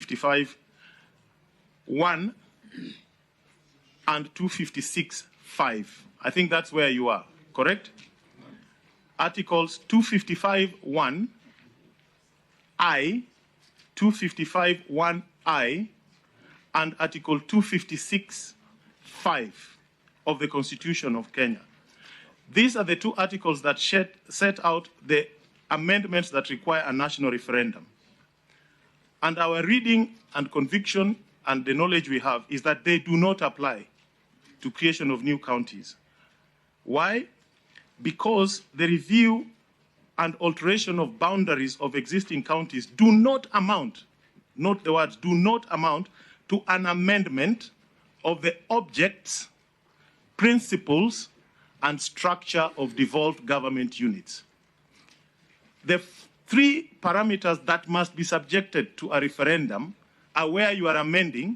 255(1) and 256(5). I think that's where you are, correct? Articles 255(1)(I), 255(1)(I), and Article 256(5) of the Constitution of Kenya. These are the two articles that set out the amendments that require a national referendum. And our reading and conviction and the knowledge we have is that they do not apply to creation of new counties. Why? Because the review and alteration of boundaries of existing counties do not amount, note the words, do not amount to an amendment of the objects, principles, and structure of devolved government units. The three parameters that must be subjected to a referendum are where you are amending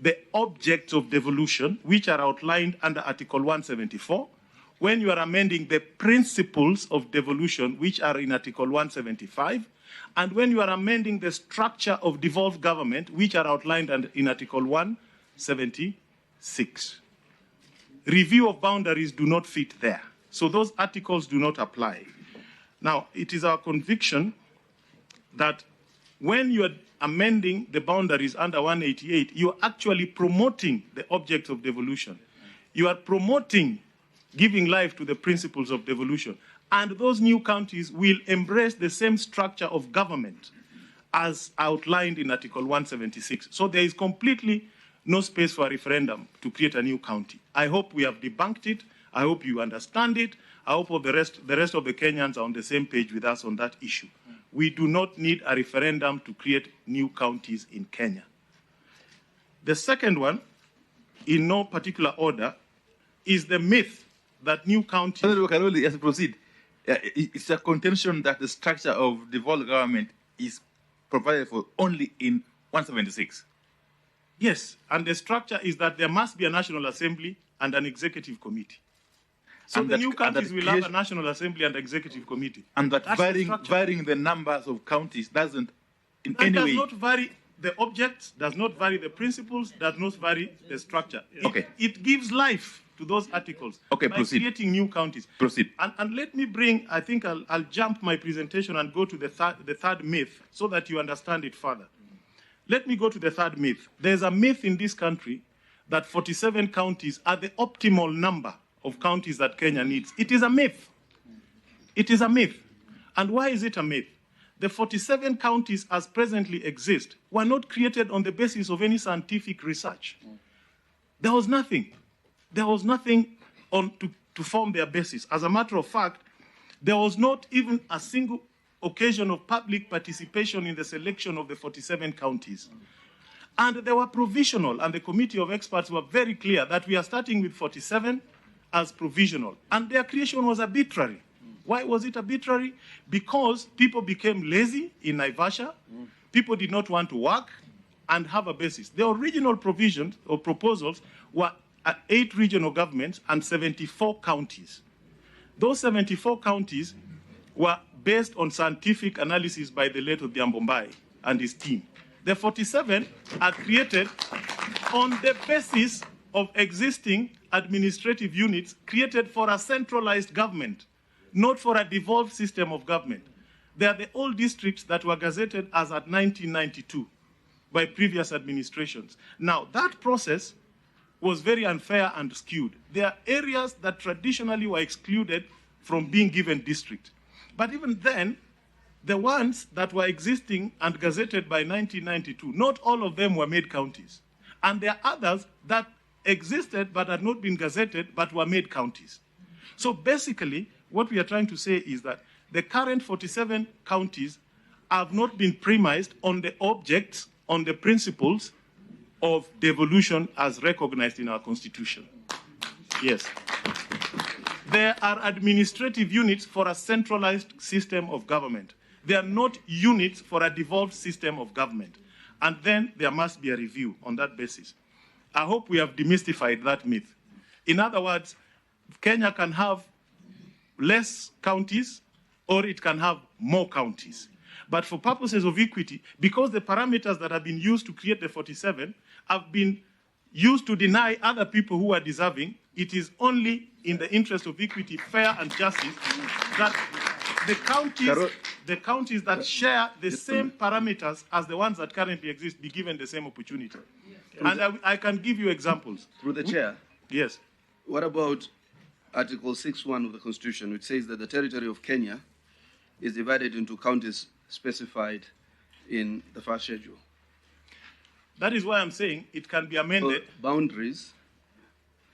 the objects of devolution, which are outlined under Article 174, when you are amending the principles of devolution, which are in Article 175, and when you are amending the structure of devolved government, which are outlined in Article 176. Review of boundaries do not fit there. So those articles do not apply. Now, it is our conviction that when you are amending the boundaries under 188, you are actually promoting the objects of devolution. You are promoting giving life to the principles of devolution. And those new counties will embrace the same structure of government as outlined in Article 176. So there is completely no space for a referendum to create a new county. I hope we have debunked it. I hope you understand it. I hope the rest of the Kenyans are on the same page with us on that issue. We do not need a referendum to create new counties in Kenya. The second one, in no particular order, is the myth that new counties... CAROLI, as we proceed, it's a contention that the structure of devolved government is provided for only in 176. Yes, and the structure is that there must be a National Assembly and an Executive Committee. So and the new counties will have a National Assembly and Executive Committee. And that varying the numbers of counties doesn't in any way... does not vary the objects, does not vary the principles, does not vary the structure. Okay. It gives life to those articles by creating new counties. Proceed. And let me bring, I think I'll jump my presentation and go to the third myth so that you understand it further. Let me go to the third myth. There's a myth in this country that 47 counties are the optimal number of counties that Kenya needs. It is a myth. It is a myth. And why is it a myth? The 47 counties as presently exist were not created on the basis of any scientific research. There was nothing. There was nothing to form their basis. As a matter of fact, there was not even a single occasion of public participation in the selection of the 47 counties. And they were provisional, and the committee of experts were very clear that we are starting with 47 as provisional. And their creation was arbitrary. Why was it arbitrary? Because people became lazy in Naivasha. People did not want to work and have a basis. The original provisions or proposals were 8 regional governments and 74 counties. Those 74 counties were based on scientific analysis by the late Odhiambo Mbai and his team. The 47 are created on the basis of existing administrative units created for a centralized government, not for a devolved system of government. They are the old districts that were gazetted as at 1992 by previous administrations. Now, that process was very unfair and skewed. There are areas that traditionally were excluded from being given district. But even then, the ones that were existing and gazetted by 1992, not all of them were made counties. And there are others that existed but had not been gazetted but were made counties. So basically, what we are trying to say is that the current 47 counties have not been premised on the objects, on the principles of devolution as recognized in our Constitution. Yes. There are administrative units for a centralized system of government. They are not units for a devolved system of government. And then there must be a review on that basis. I hope we have demystified that myth. In other words, Kenya can have less counties or it can have more counties. But for purposes of equity, because the parameters that have been used to create the 47 have been used to deny other people who are deserving, it is only in the interest of equity, fair and justice that the counties that share the same parameters as the ones that currently exist be given the same opportunity. And I can give you examples. Through the chair. Yes. What about Article 6.1 of the Constitution, which says that the territory of Kenya is divided into counties specified in the first schedule? That is why I'm saying it can be amended. So boundaries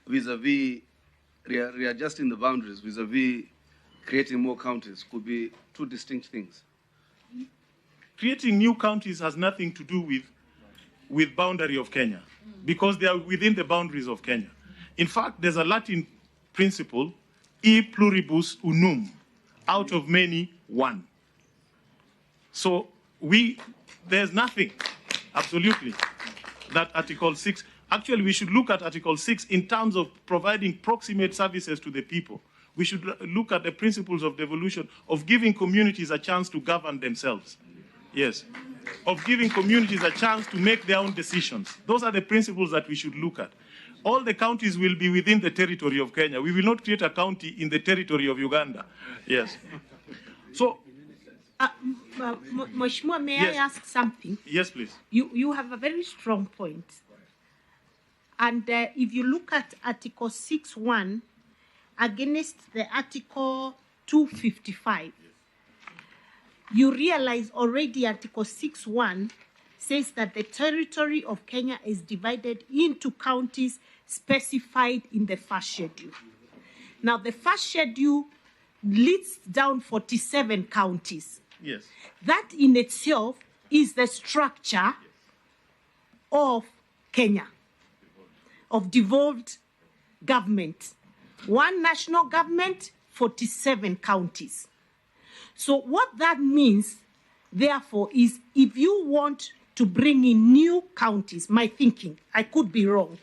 vis-a-vis, readjusting the boundaries vis-a-vis creating more counties could be two distinct things. Creating new counties has nothing to do with boundary of Kenya, because they are within the boundaries of Kenya. In fact, there's a Latin principle, e pluribus unum, out of many, one. So there's nothing, absolutely, that Article 6, actually we should look at Article 6 in terms of providing proximate services to the people. We should look at the principles of devolution, of giving communities a chance to govern themselves. Yes. Of giving communities a chance to make their own decisions. Those are the principles that we should look at. All the counties will be within the territory of Kenya. We will not create a county in the territory of Uganda. Yes. So, Mheshimiwa, may I ask something? Yes, please. You have a very strong point. And if you look at Article 6.1 against the Article 255, you realize already Article 6.1 says that the territory of Kenya is divided into counties specified in the first schedule. Now, the first schedule lists down 47 counties. Yes. That in itself is the structure of Kenya, of devolved government. One national government, 47 counties. So what that means, therefore, is if you want to bring in new counties, my thinking, I could be wrong.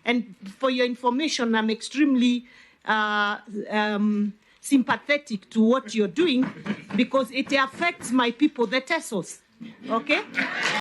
And for your information, I'm extremely sympathetic to what you're doing because it affects my people, the Tesos, okay?